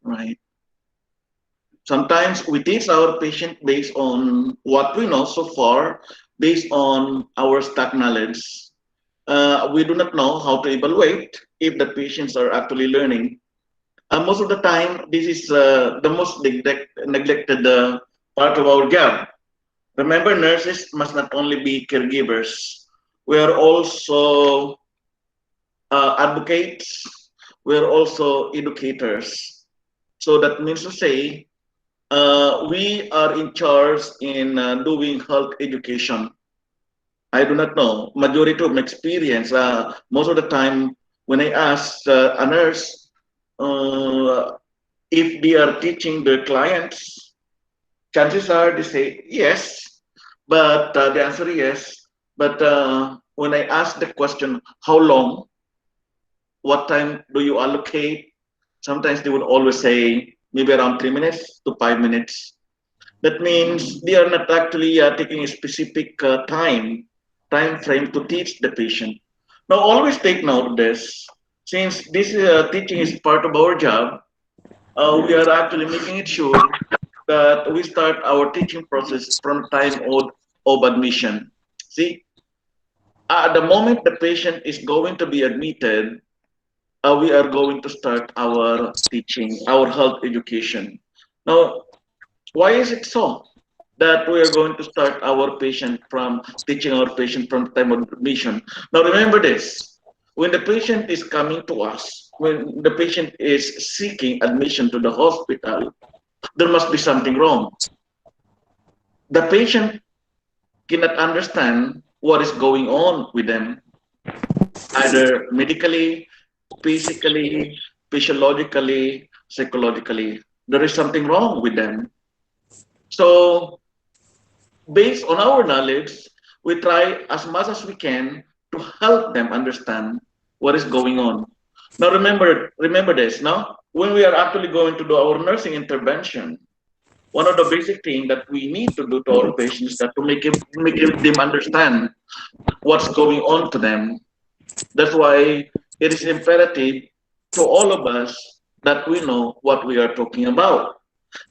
right? Sometimes we teach our patient based on what we know so far, based on our stock knowledge. We do not know how to evaluate if the patients are actually learning. Most of the time, this is the most neglected part of our job. Remember, nurses must not only be caregivers, we are also advocates, we are also educators. So that means to say, we are in charge in doing health education. I do not know. Majority of my experience, most of the time when I ask a nurse uh, if they are teaching their clients, chances are they say yes, but the answer is yes. But when I ask the question, how long, what time do you allocate? Sometimes they would always say maybe around 3 minutes to 5 minutes. That means they are not actually taking a specific time frame to teach the patient. Now, always take note of this. Since this teaching is part of our job, we are actually making it sure that we start our teaching process from time of admission. See, at the moment the patient is going to be admitted, we are going to start our teaching, our health education. Now, why is it so that we are going to start our patient from teaching our patient from the time of admission? Now, remember this: when the patient is coming to us, when the patient is seeking admission to the hospital, there must be something wrong. The patient cannot understand what is going on with them, either medically, physically, physiologically, psychologically. There is something wrong with them. So, based on our knowledge, we try as much as we can to help them understand what is going on. Now, remember this. Now, when we are actually going to do our nursing intervention, one of the basic things that we need to do to our patients is that to make them understand what's going on to them. That's why it is imperative to all of us that we know what we are talking about.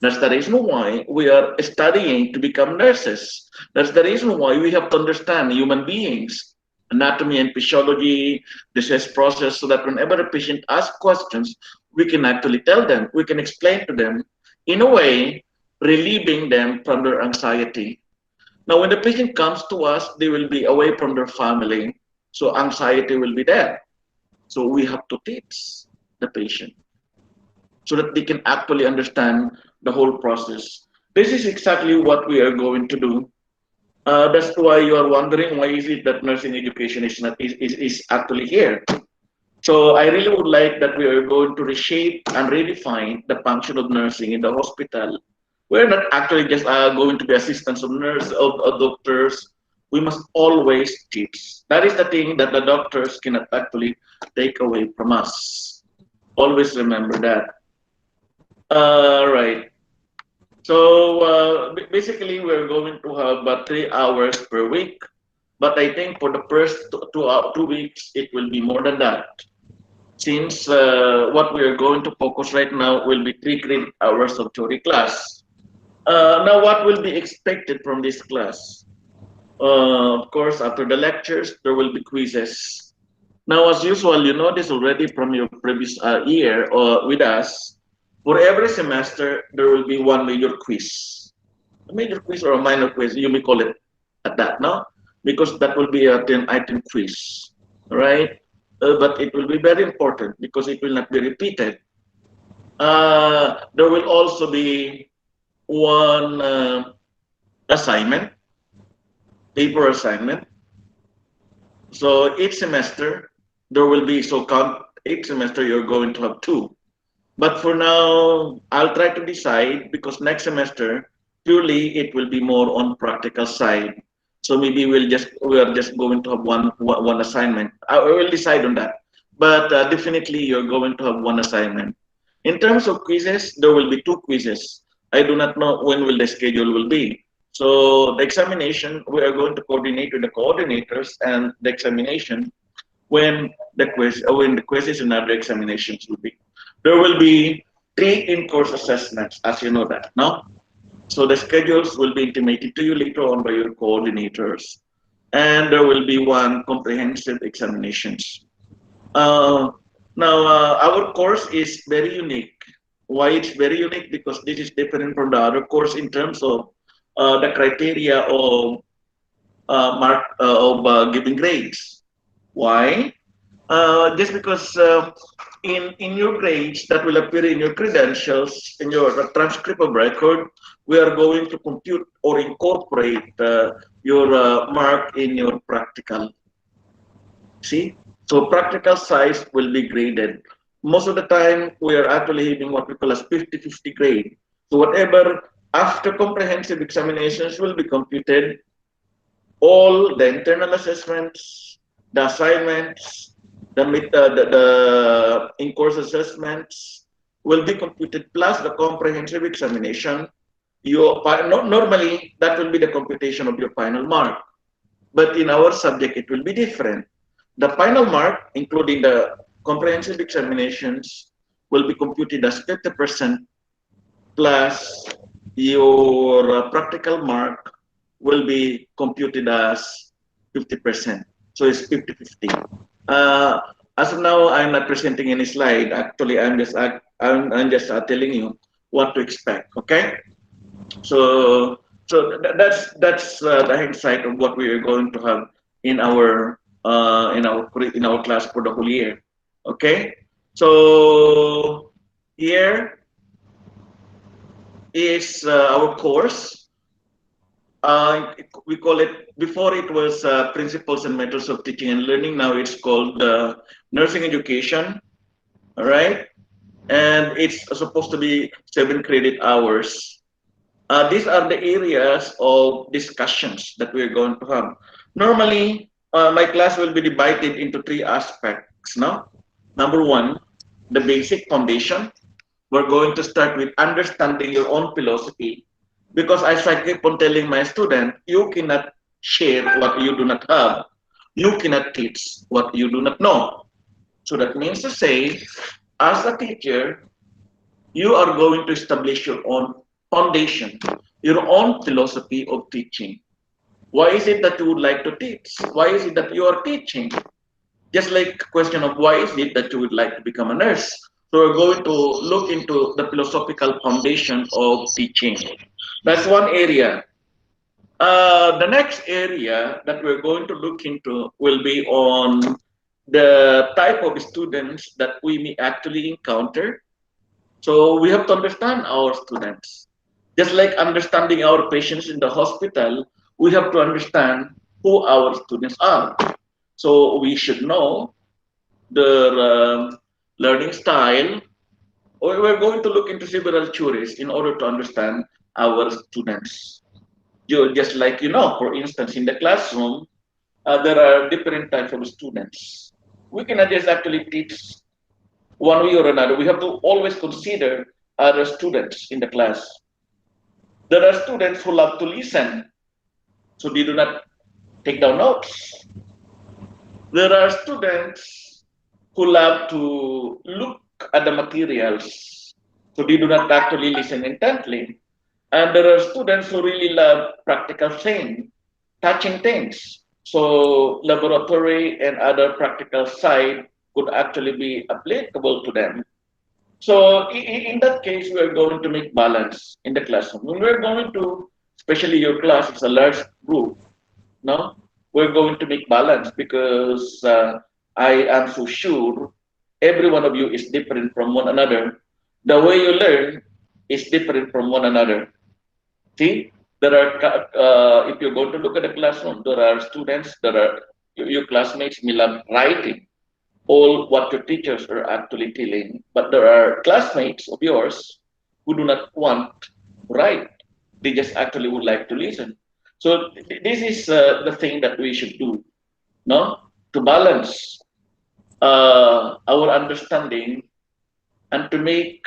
That's the reason why we are studying to become nurses. That's the reason why we have to understand human beings, anatomy and physiology, disease process, so that whenever a patient asks questions, we can actually tell them, we can explain to them in a way, relieving them from their anxiety. Now, when the patient comes to us, they will be away from their family, so anxiety will be there. So we have to teach the patient so that they can actually understand the whole process. This is exactly what we are going to do. That's why you are wondering why is it that nursing education is not is actually here. So I really would like that we are going to reshape and redefine the function of nursing in the hospital. We're not actually just going to be assistants of nurse of doctors. We must always teach. That is the thing that the doctors cannot actually take away from us. Always remember that. Right. So basically, we're going to have about 3 hours per week. But I think for the first 2 weeks, it will be more than that. Since what we are going to focus right now will be 3 credit hours of theory class. Now, what will be expected from this class? Of course, after the lectures, there will be quizzes. Now, as usual, you know this already from your previous year with us. For every semester, there will be one major quiz. A major quiz or a minor quiz, you may call it at that, no? Because that will be a 10-item quiz, right? But it will be very important because it will not be repeated. There will also be one assignment, paper assignment. So each semester, there will be, so count each semester, you're going to have two. But for now, I'll try to decide because next semester, purely it will be more on practical side. So maybe we are just going to have one assignment. I will decide on that. But definitely you're going to have one assignment. In terms of quizzes, there will be two quizzes. I do not know when will the schedule will be. So the examination, we are going to coordinate with the coordinators and the examination when the quiz is and other examinations will be. There will be 3 in-course assessments, as you know that, no? So the schedules will be intimated to you later on by your coordinators. And there will be 1 comprehensive examinations. Uh, Now, our course is very unique. Why it's very unique? Because this is different from the other course in terms of the criteria of giving grades. Why? Just because in your grades that will appear in your credentials, in your transcript of record, we are going to compute or incorporate your mark in your practical. See? So practical size will be graded. Most of the time, we are actually having what we call as 50-50 grade. So whatever after comprehensive examinations will be computed, all the internal assessments, the assignments, the in-course assessments will be computed plus the comprehensive examination. Normally, that will be the computation of your final mark. But in our subject, it will be different. The final mark, including the comprehensive examinations, will be computed as 50% plus your practical mark will be computed as 50%. So it's 50-50. As of now, I'm not presenting any slide. Actually, I'm just telling you what to expect. Okay. So that's the hindsight of what we are going to have in our class for the whole year. Okay. So here is our course. We call it, before it was Principles and Methods of Teaching and Learning. Now it's called Nursing Education. All right. And it's supposed to be 7 credit hours. These are the areas of discussions that we're going to have. Normally, my class will be divided into 3 aspects. Now, number 1, the basic foundation. We're going to start with understanding your own philosophy, because as I keep on telling my student, you cannot share what you do not have. You cannot teach what you do not know. So that means to say, as a teacher, you are going to establish your own foundation, your own philosophy of teaching. Why is it that you would like to teach? Why is it that you are teaching? Just like the question of why is it that you would like to become a nurse? So we're going to look into the philosophical foundation of teaching. That's one area. The next area that we're going to look into will be on the type of students that we may actually encounter. So we have to understand our students. Just like understanding our patients in the hospital, we have to understand who our students are. So we should know their learning style. We're going to look into several theories in order to understand our students. Just like for instance, in the classroom, there are different types of students. We cannot just actually teach one way or another. We have to always consider other students in the class. There are students who love to listen, so they do not take down notes. There are students who love to look at the materials, so they do not actually listen intently. And there are students who really love practical things, touching things. So laboratory and other practical side could actually be applicable to them. So in that case, we are going to make balance in the classroom. When we're going to, especially your class is a large group, no, we're going to make balance, because I am so sure every one of you is different from one another. The way you learn is different from one another. See, there are if you're going to look at the classroom, there are students that are your classmates may love writing all what your teachers are actually telling, but there are classmates of yours who do not want to write. They just actually would like to listen. So this is the thing that we should do, no, to balance our understanding and to make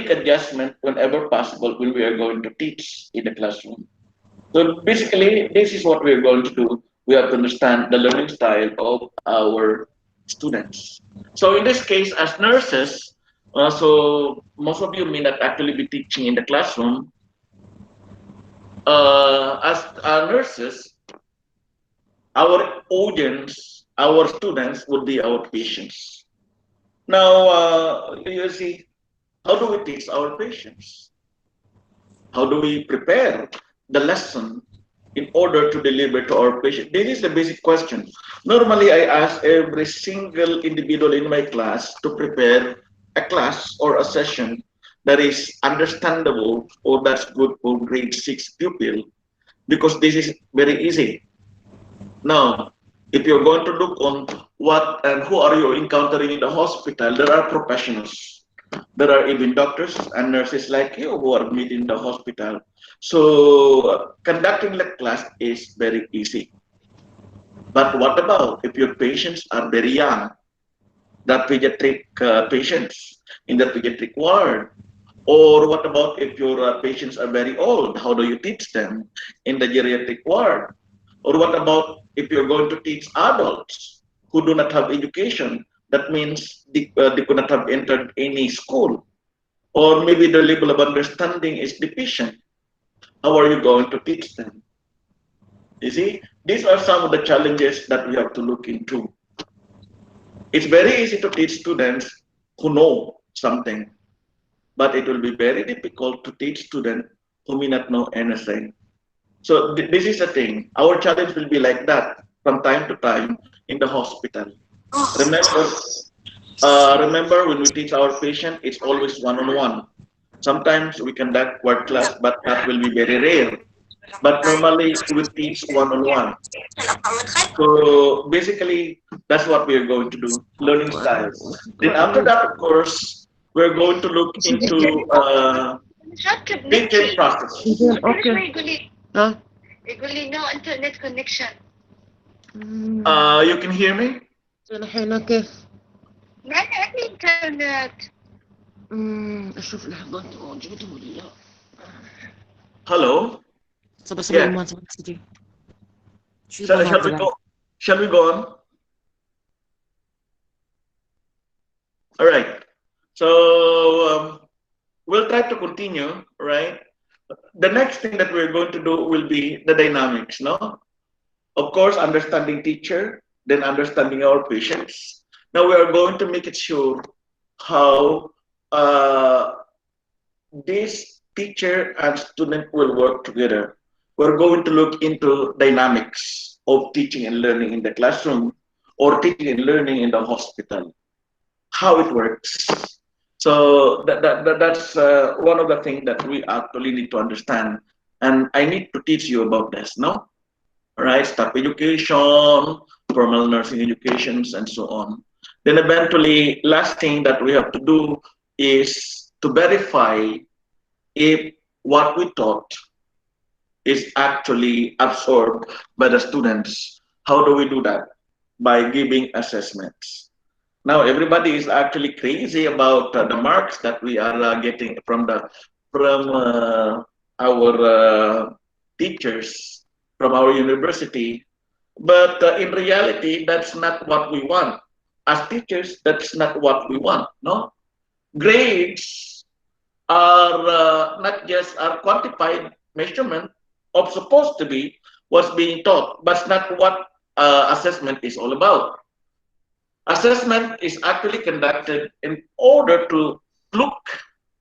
adjustment whenever possible when we are going to teach in the classroom. So basically, this is what we're going to do. We have to understand the learning style of our students. So in this case, as nurses, So most of you may not actually be teaching in the classroom. As nurses, our audience, our students would be our patients. Now, you see, how do we teach our patients? How do we prepare the lesson in order to deliver to our patient? This is the basic question. Normally, I ask every single individual in my class to prepare a class or a session that is understandable or that's good for grade 6 pupil because this is very easy. Now, if you're going to look on what and who are you encountering in the hospital, there are professionals. There are even doctors and nurses like you who are meeting in the hospital. So conducting the class is very easy. But what about if your patients are very young, the pediatric patients in the pediatric ward? Or what about if your patients are very old? How do you teach them in the geriatric ward? Or what about if you're going to teach adults who do not have education? That means they could not have entered any school. Or maybe the level of understanding is deficient. How are you going to teach them? You see, these are some of the challenges that we have to look into. It's very easy to teach students who know something, but it will be very difficult to teach students who may not know anything. So this is the thing. Our challenge will be like that from time to time in the hospital. Remember, remember when we teach our patient, it's always one-on-one. Sometimes we conduct word class, but that will be very rare. But normally we teach one-on-one. So basically, that's what we're going to do, learning style. Then after that, of course, we're going to look into teaching process. Okay. Huh? No internet connection. You can hear me? هنا كيف؟ ما عندي internet. اشوف لحظة جبته لي اياه. Hello? صب اسمي Yeah. ايمان صب تجي. شو Shall we بنات go? Shall we go on? All right. So we'll try to continue, right? The next thing that we're going to do will be the dynamics, no? Of course, understanding teacher, then understanding our patients. Now we are going to make it sure how this teacher and student will work together. We're going to look into dynamics of teaching and learning in the classroom or teaching and learning in the hospital, how it works. So that's one of the things that we actually need to understand. And I need to teach you about this, no? Right? Staff education, formal nursing educations, and so on. Then eventually, last thing that we have to do is to verify if what we taught is actually absorbed by the students. How do we do that? By giving assessments. Now everybody is actually crazy about the marks that we are getting from our teachers from our university, but in reality, that's not what we want. As teachers, that's not what we want. No, grades are not just our quantified measurement of supposed to be what's being taught, but it's not what assessment is all about. Assessment is actually conducted in order to look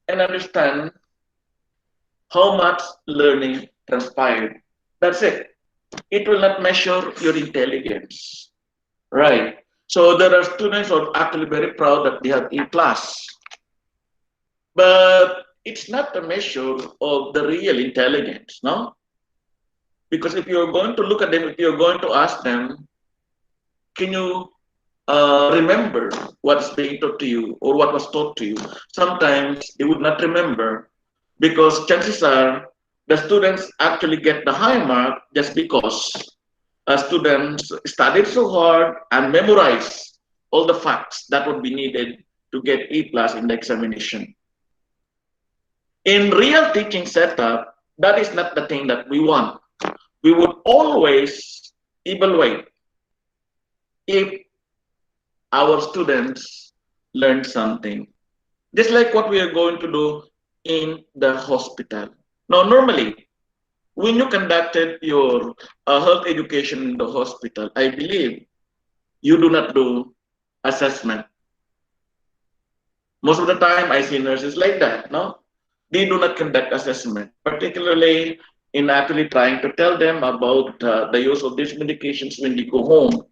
and understand how much learning transpired. That's it. It will not measure your intelligence, right? So there are students who are actually very proud that they have A class, but it's not a measure of the real intelligence, no? Because if you're going to look at them, if you're going to ask them, can you remember what's being taught to you or what was taught to you? Sometimes they would not remember because chances are the students actually get the high mark just because students studied so hard and memorized all the facts that would be needed to get A plus in the examination. In real teaching setup, that is not the thing that we want. We would always evaluate if our students learn something. Just like what we are going to do in the hospital. Now, normally, when you conducted your health education in the hospital, I believe you do not do assessment. Most of the time, I see nurses like that, no? They do not conduct assessment, particularly in actually trying to tell them about the use of these medications when they go home.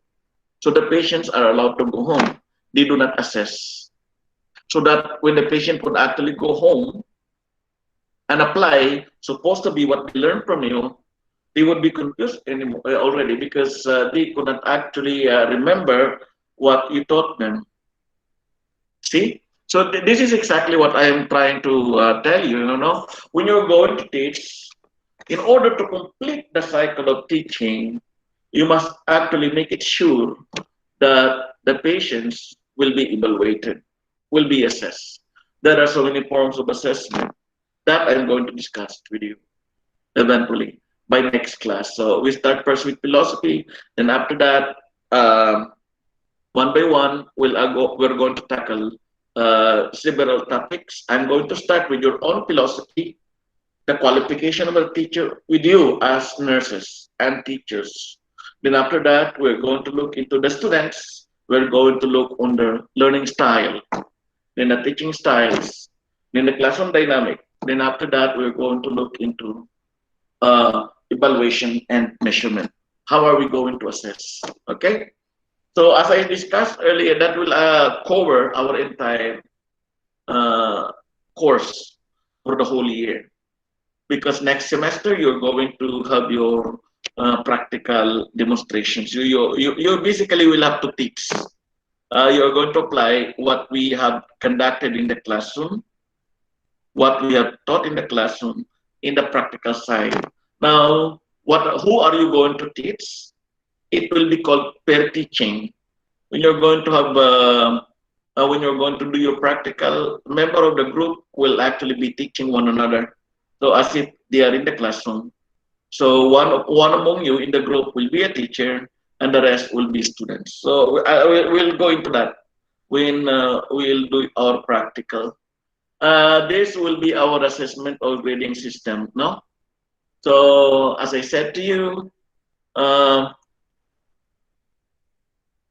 So the patients are allowed to go home. They do not assess. So that when the patient would actually go home and apply, supposed to be what they learned from you, they would be confused anymore already because they could not actually remember what you taught them. See? So this is exactly what I am trying to tell you, you know, when you're going to teach, in order to complete the cycle of teaching, you must actually make it sure that the patients will be evaluated, will be assessed. There are so many forms of assessment that I'm going to discuss with you eventually by next class. So we start first with philosophy, then after that, one by one, we're going to tackle several topics. I'm going to start with your own philosophy, the qualification of a teacher with you as nurses and teachers. Then after that, we're going to look into the students. We're going to look on the learning style, then the teaching styles, then the classroom dynamic. Then after that, we're going to look into evaluation and measurement. How are we going to assess? Okay. So as I discussed earlier, that will cover our entire uh, course for the whole year. Because next semester you're going to have your practical demonstrations. You basically will have to teach. You're going to apply what we have conducted in the classroom, what we have taught in the classroom, in the practical side. Now, who are you going to teach? It will be called pair teaching. When you're going to have when you're going to do your practical, member of the group will actually be teaching one another. So as if they are in the classroom. So one among you in the group will be a teacher, and the rest will be students. So we'll go into that when we'll do our practical. This will be our assessment or grading system. No. So as I said to you, uh,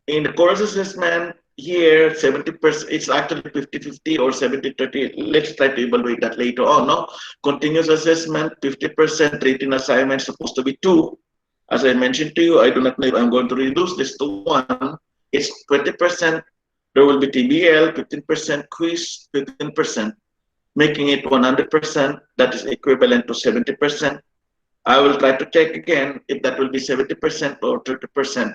in the course assessment, here 70%, it's actually 50-50 or 70-30. Let's try to evaluate that later on. No, continuous assessment, 50% written assignment supposed to be 2. As I mentioned to you, I do not know if I'm going to reduce this to 1. It's 20%. There will be TBL, 15% quiz, 15%, making it 100%. That is equivalent to 70%. I will try to check again if that will be 70% or 30%.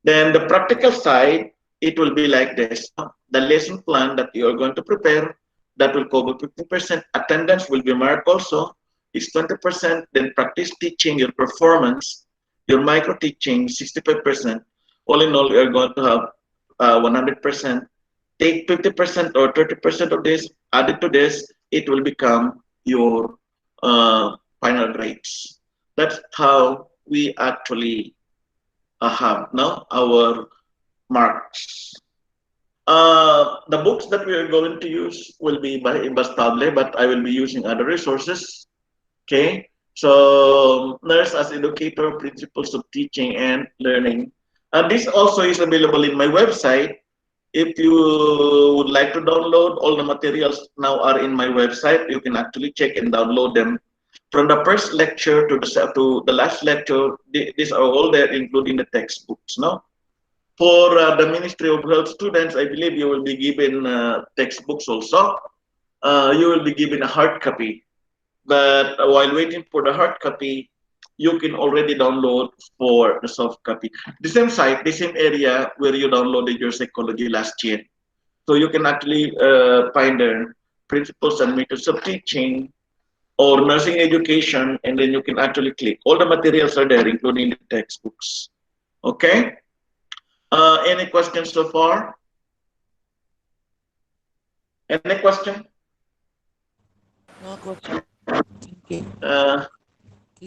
Then the practical side, it will be like this. The lesson plan that you are going to prepare, that will cover 50%. Attendance will be marked also. It's 20%. Then practice teaching, your performance, your micro teaching, 65%. All in all, you are going to have 100%. Take 50% or 30% of this, add it to this, it will become your final grades. That's how we actually have now our marks. The books that we are going to use will be by Bastable, but I will be using other resources. Okay, so Nurse as Educator, Principles of Teaching and Learning. And this also is available in my website. If you would like to download, all the materials now are in my website. You can actually check and download them. From the first lecture to the last lecture, these are all there, including the textbooks. No, for the Ministry of Health students, I believe you will be given textbooks also. You will be given a hard copy, but while waiting for the hard copy, you can already download for the soft copy. The same site, the same area where you downloaded your psychology last year. So you can actually find the principles and methods of teaching or nursing education, and then you can actually click. All the materials are there, including the textbooks. Okay? Any questions so far? Any question? No question. Okay.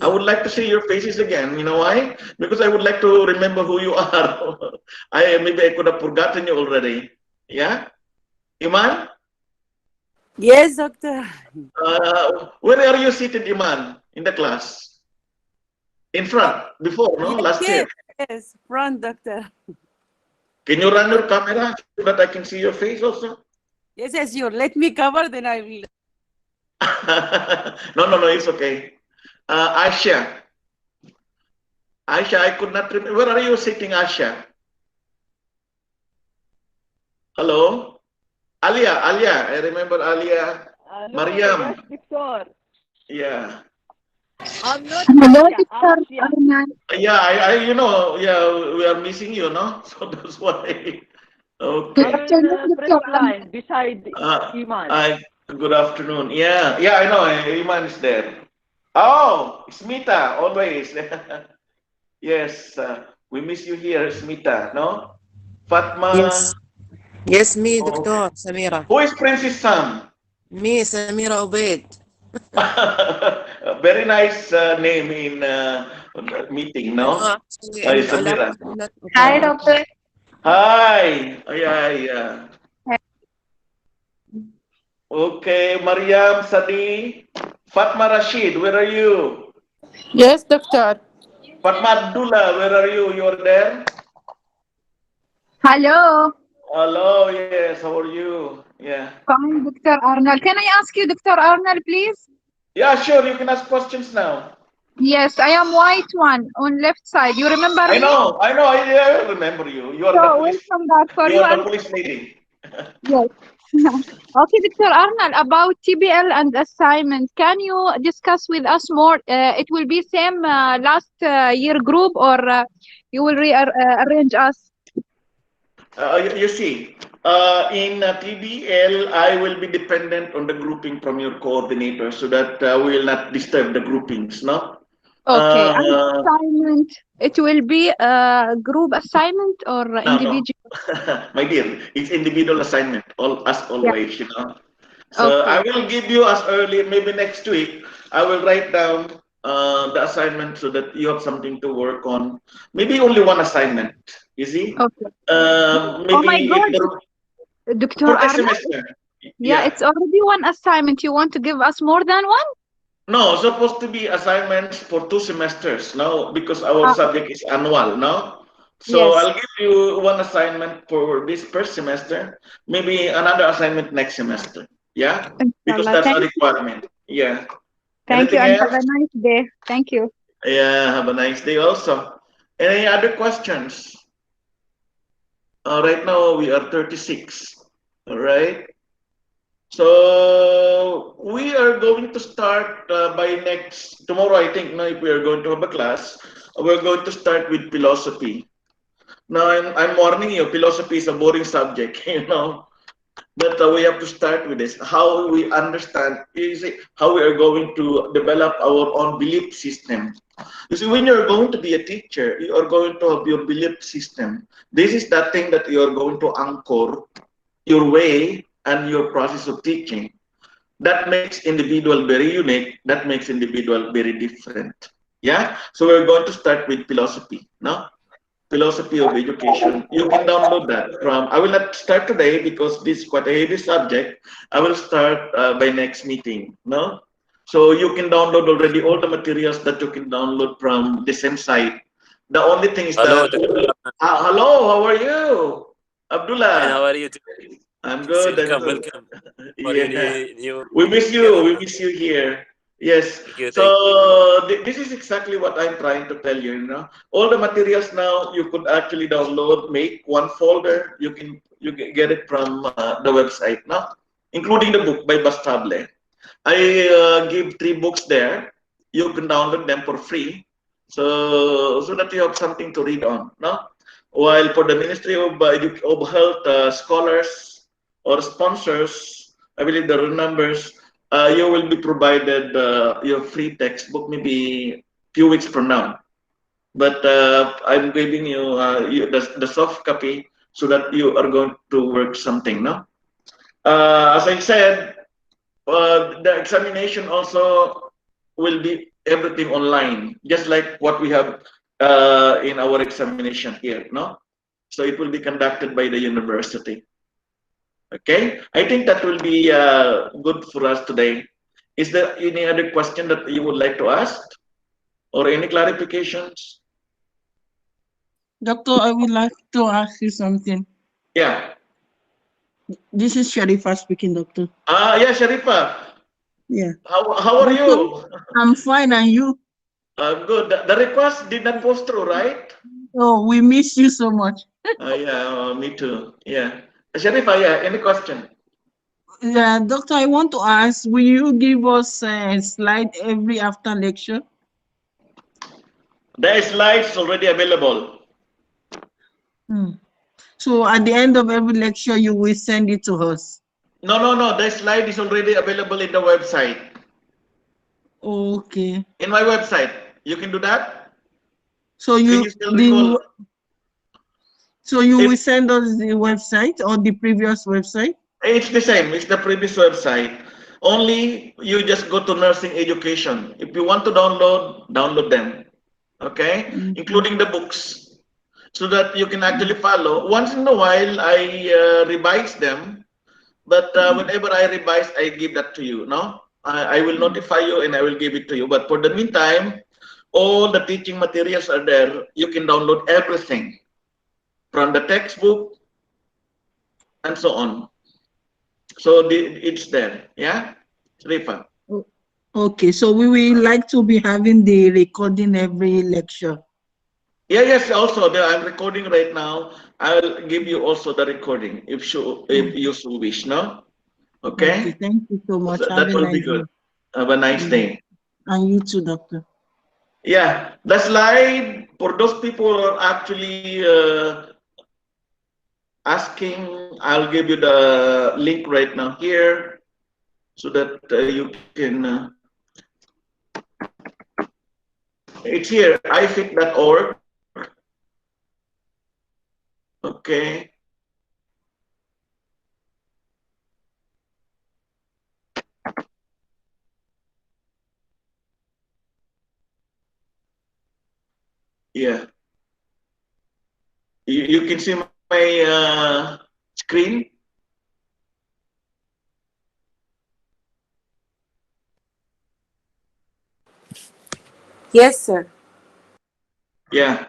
I would like to see your faces again. You know why? Because I would like to remember who you are. Maybe I could have forgotten you already. Yeah? Iman? Yes, doctor. Where are you seated, Iman, in the class? In Oh, front, before, no? yes, Last year. yes, yes. Front, doctor. Can you run Oh, your camera so that I can see your face also? yes, yes, sure. Let me cover, then I will. No, no, no, it's okay. Aisha, Aisha, I could not remember. Where are you sitting, Aisha? Hello? Alia, Alia, I remember Alia. Hello, yes, Mariam, Victor. yeah. I'm not Hello, Asia, Dr. Asia. Arnel. Yeah, yeah, we are missing you, no? So that's why. Good I'm Okay. in afternoon, Dr. first Arnel. line beside Iman. Good afternoon. Yeah, yeah, I know. Iman is there. Oh, Smita, always. Yes, we miss you here, Smita, no? Yes. Fatma. Yes, me, Okay. Doctor Samira. Who is Princess Sam? Me, Samira Obaid. Very nice name in meeting, No, no? actually, in Olaf, Samira. I'm not Hi, okay. Doctor. Hi. Yeah, yeah. Okay, Mariam Sadi. Fatma Rashid, where are you? Yes, doctor. Fatma Abdullah, where are you? You are there? Hello. Hello, yes, how are you? Yeah. Fine, Dr. Arnel. Can I ask you, Dr. Arnel, please? Yeah, sure, you can ask questions now. Yes, I am white one on left side. You remember me? I remember you. So welcome back for You you are the and police lady. yes. Okay, Dr. Arnel, about TBL and assignment, can you discuss with us more? It will be same last year group or you will rearrange us? You see, in TBL, I will be dependent on the grouping from your coordinator so that we will not disturb the groupings, no? Okay, and Uh, assignment, it will be a group assignment or no, no. individual? My dear, it's individual assignment, as Yeah, always, you know. So I okay. will give you as early, maybe next week, I will write down the assignment so that you have something to work on. Maybe only one assignment, you see? Okay. Oh my Maybe if God, there, Dr. for the Arna, semester. yeah, Yeah. it's already one assignment. You want to give us more than one? No, supposed to be assignments for 2 semesters now because our Uh, subject is annual now. So yes, I'll give you one assignment for this first semester, maybe another assignment next semester. Yeah, because inshallah. that's a Thank you. requirement. Yeah. Thank you, Anything and have else? a nice day. Thank you. Yeah. Have a nice day also. Any other questions? Right now we are 36. All right. So we are going to start by next tomorrow. I think now if we are going to have a class, we're going to start with philosophy. Now I'm warning you, philosophy is a boring subject, you know. But we have to start with this. How we understand is it how we are going to develop our own belief system. You see, when you're going to be a teacher, you are going to have your belief system. This is that thing that you are going to anchor your way and your process of teaching. That makes individual very unique. That makes individual very different. Yeah. So we're going to start with philosophy. No, philosophy of education. You can download that from. I will not start today because this is quite a heavy subject. I will start by next meeting. No. So you can download already all the materials that you can download from the same site. The only thing is Hello, that. Dr. Hello, how are you, Fine. How Abdullah? are you doing? I'm Yes, good. I'm welcome, good. welcome for your Yeah. new We miss you. together. We miss you here. Yes. Thank you, So thank you. this is exactly what I'm trying to tell you. You know, all the materials now you could actually download, make one folder. You can get it from the website now, including the book by Bastable. I give 3 books there. You can download them for free, so that you have something to read on. No, while for the Ministry of Health scholars or sponsors, I believe the numbers, you will be provided your free textbook maybe few weeks from now. But I'm giving you, the soft copy so that you are going to work something. No, as I said, the examination also will be everything online, just like what we have in our examination here, no? So it will be conducted by the university. Okay, I think that will be good for us today. Is there any other question that you would like to ask or any clarifications? Doctor, I would like to ask you something. Yeah. This is Sharifa speaking, doctor. Yeah, Sharifa. Yeah. How are Doctor, you? I'm fine, and you? Good. The request did not post through, right? Oh, we miss you so much. Yeah, me too. Yeah. Sharifa, yeah, any question? Yeah, doctor, I want to ask, will you give us a slide every after lecture? The slides already available. So at the end of every lecture, you will send it to us. No. The slide is already available in the website. Okay. In my website, you can do that. So Can you still recall? will send us the website or the previous website? It's the same. It's the previous website. Only you just go to nursing education. If you want to download them. Okay, including the books, so that you can actually follow. Once in a while, I revise them, but whenever I revise, I give that to you. No, I will notify you and I will give it to you. But for the meantime, all the teaching materials are there. You can download everything from the textbook and so on. So it's there. Yeah, Rifa. Okay, so we will like to be having the recording every lecture. Yeah, yes. Also, I'm recording right now. I'll give you also the recording if you so wish. No. Okay, Okay. thank you so much. Have That a will be nice good. day. Have a nice day. And you too, doctor. Yeah, the slide for those people who are actually asking, I'll give you the link right now here so that you can. It's here, iFEET.org. Okay. Yeah. You can see my screen. Yes, sir. Yeah.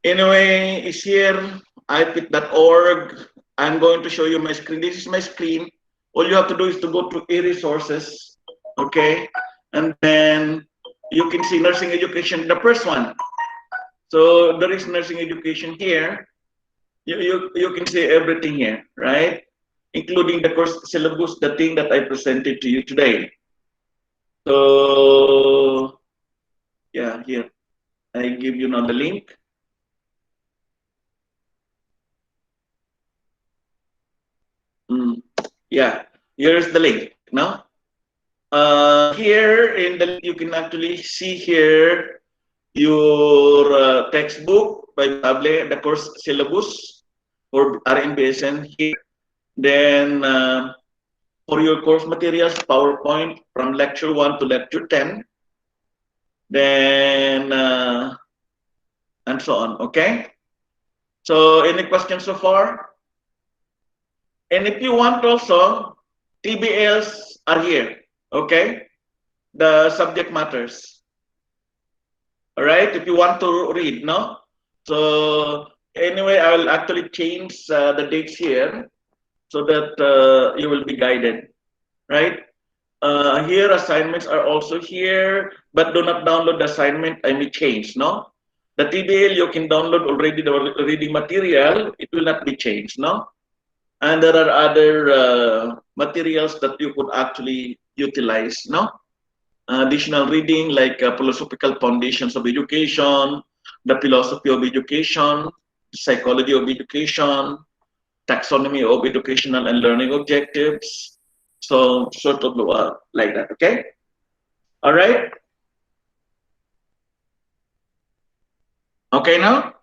Anyway, it's here, iFEET.org. I'm going to show you my screen. This is my screen. All you have to do is to go to e-resources, okay? And then you can see nursing education, the first one. So there is nursing education here. You can see everything here, right? Including the course syllabus, the thing that I presented to you today. So yeah, here, I give you now the link. Yeah, here's the link. Now, here in the link, you can actually see here your textbook by Table, the course syllabus for RMBSN here. Then for your course materials, PowerPoint from lecture 1 to lecture 10. Then and so on. Okay. So any questions so far? And if you want also, TBLs are here. Okay. The subject matters. All right, if you want to read, no? So anyway, I will actually change the dates here so that you will be guided, right? Here assignments are also here, but do not download the assignment. I may change, no? The TBL, you can download already the reading material. It will not be changed, no? And there are other materials that you could actually utilize, no? Additional reading like philosophical foundations of education, the philosophy of education, psychology of education, taxonomy of educational and learning objectives. So sort of like that, okay? All right? Okay now?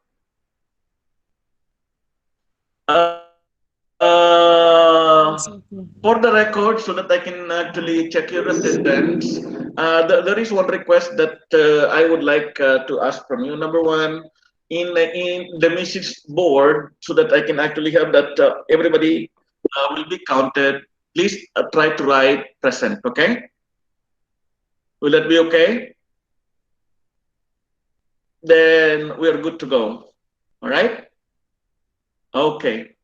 For the record, so that I can actually check your attendance, there is one request that I would like to ask from you. Number one, in the message board so that I can actually have that everybody will be counted. Please try to write present. Okay. Will that be okay? Then we are good to go. All right. Okay.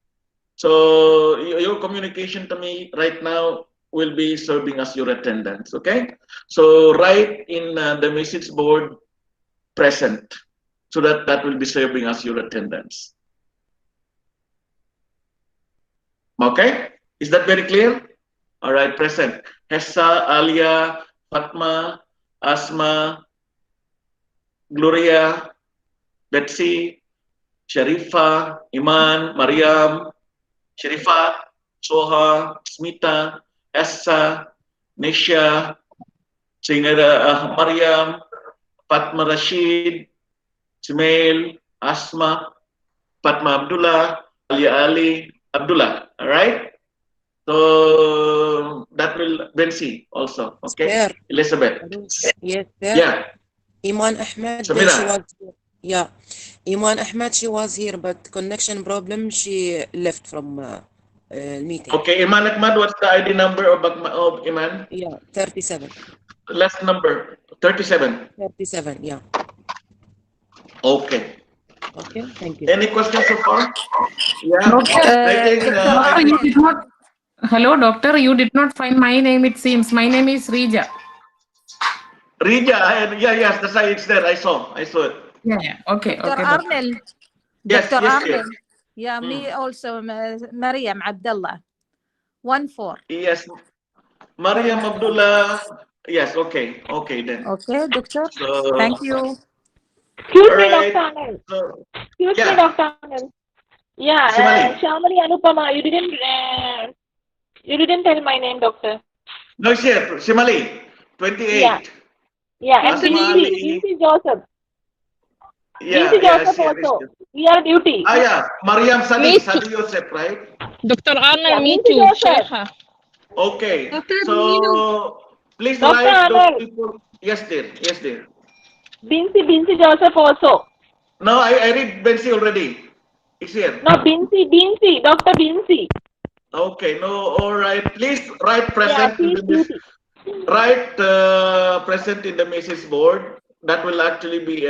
So your communication to me right now will be serving as your attendance. Okay. So write in the message board present, so that will be serving as your attendance. Okay. Is that very clear? All right. Present. Hessa, Alia, Fatma, Asma, Gloria, Betsy, Sharifa, Iman, Mariam, Sharifat, Soha, Smita, Essa, Nisha, Mariam, Fatma Rashid, Sumail, Asma, Fatma Abdullah, Ali, Abdullah. All right. So that will Bensi also. Okay. Sir. Elizabeth. Yes, sir. Yeah. Iman Ahmed, she Samira. was here. Yeah. Iman Ahmed, she was here, but connection problem, she left from meeting. Okay, Iman Ahmad, what's the ID number of Iman? Yeah, 37. Last number, 37. 37, yeah. Okay. Okay, thank you. Any questions so far? Yeah. Doctor, I think, Dr. You did not. Hello, doctor. You did not find my name. It seems my name is Rija. Rija, yes, that's why it's there. I saw it. Yeah. Okay. Dr. Okay. Arnel. Yes, Dr. yes, Arnel. yes. Yeah, me also, Mariam Abdullah. 1-4. Yes, Mariam Abdullah. Yes, okay, then. Okay, doctor. So, Thank you. Excuse all me, right. Dr. Arnel. So, Excuse yeah. me, Dr. Arnel. Yeah, Shimali. Shamali Anupama. You didn't tell my name, doctor. No, here, Shimali, 28. Yeah, and Asma Ali. Binti Joseph. Yeah, Binti yes, Joseph yes. also. We are duty. Yeah, Mariam Me Sadi Yosef, right? Dr. Arnel, Yeah, me Binti too, Joseph. Sheikha. Okay, Dr. so please Dr. write those Arnel. people. Yes, dear. Binti Joseph also. No, I read Bensi already. It's here. No, Binti, Dr. Binti. Okay, no, all right. Please write Yeah, present in she's the duty. write present in the message board. That will actually be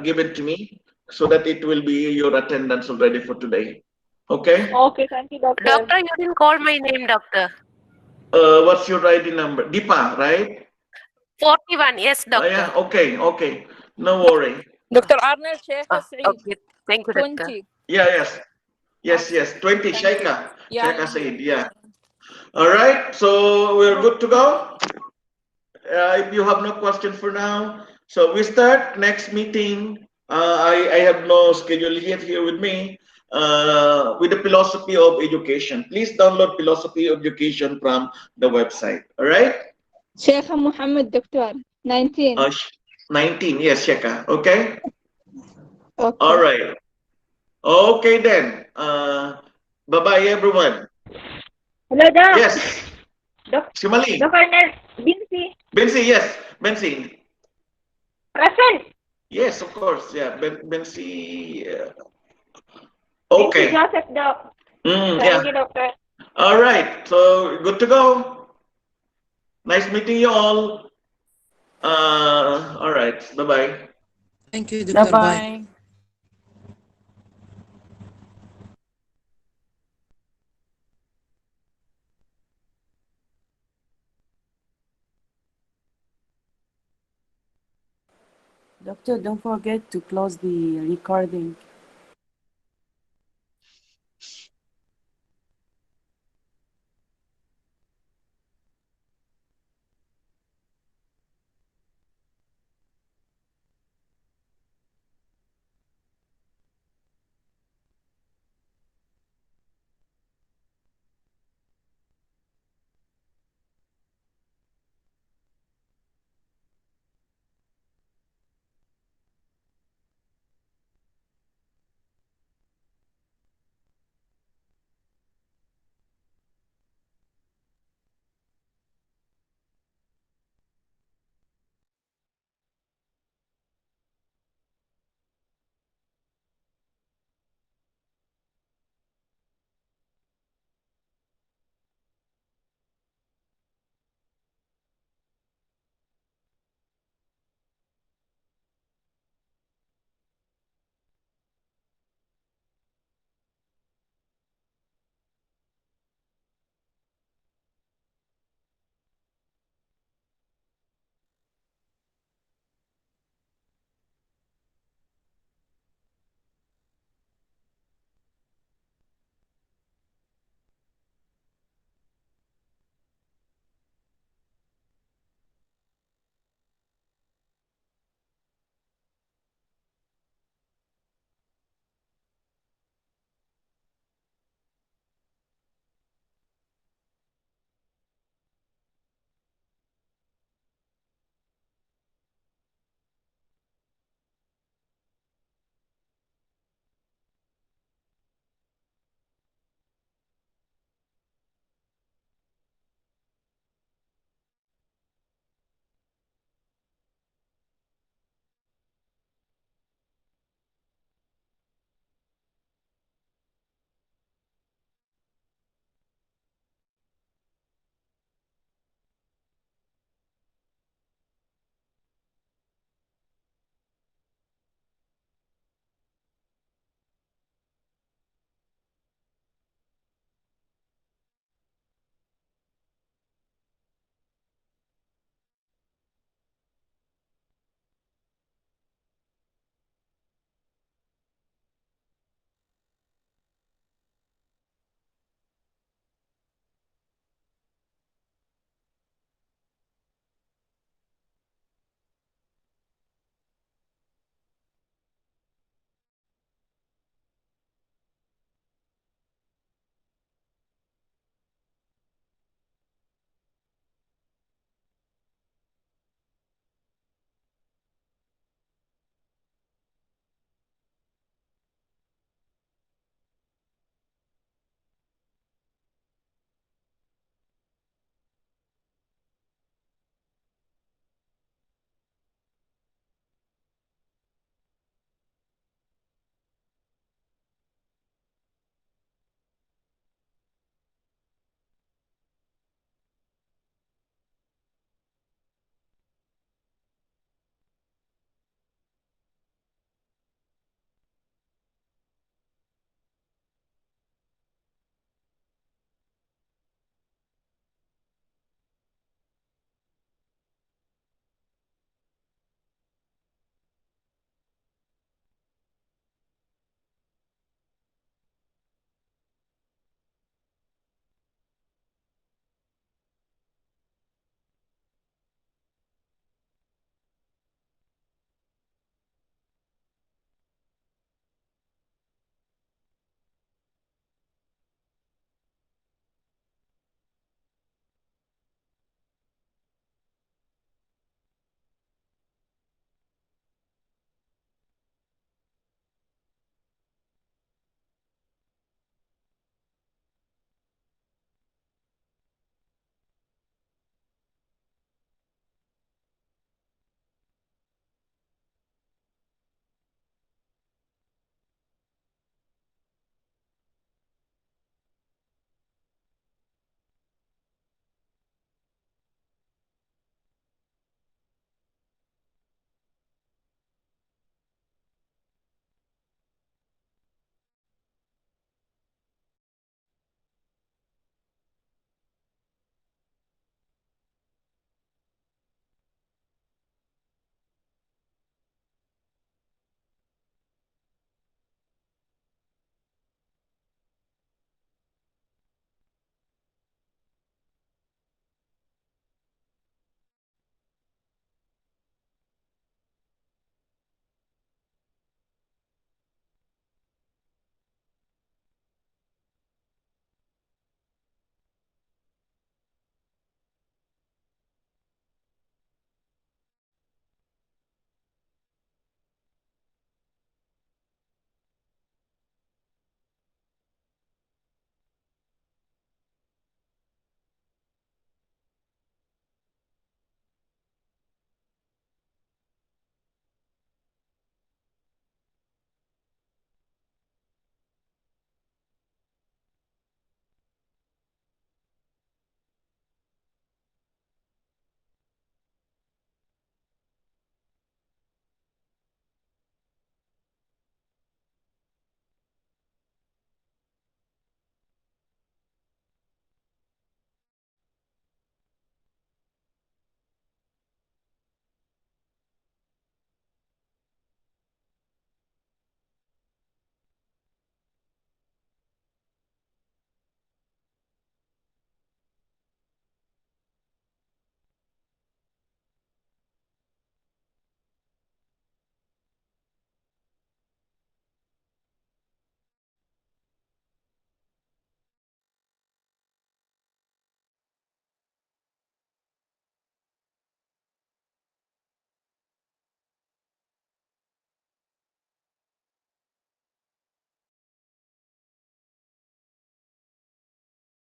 given to me so that it will be your attendance already for today. Okay. Okay, thank you, doctor. Doctor, you didn't call my name, doctor. What's your ID number? Deepa, right? 41, yes, doctor. Yeah. Okay. No worry. Dr. Arnel, Sheikha Saeed. Okay, thank you, doctor. 20. Yes. 20. Thank you. Shaika Said. Yeah. All right. So we're good to go. If you have no question for now, so we start next meeting. I have no schedule yet here with me. With the philosophy of education. Please download philosophy of education from the website. All right. Sheikh Muhammad, Doctor. 19. 19. Yes, Sheka. Okay. Okay. All right. Okay then. Bye-bye, everyone. Hello, Doc. Yes. Simali. Dr. Arnel. Binti. Bensi, yes. Bensi. Present. Yes, of course. Yeah. Bensi. Binti Okay. Joseph, Doc. Yeah. Thank you, doctor. All right. So good to go. Nice meeting you all. All right. Bye-bye. Thank you, Doctor. Bye. Bye. Doctor, don't forget to close the recording.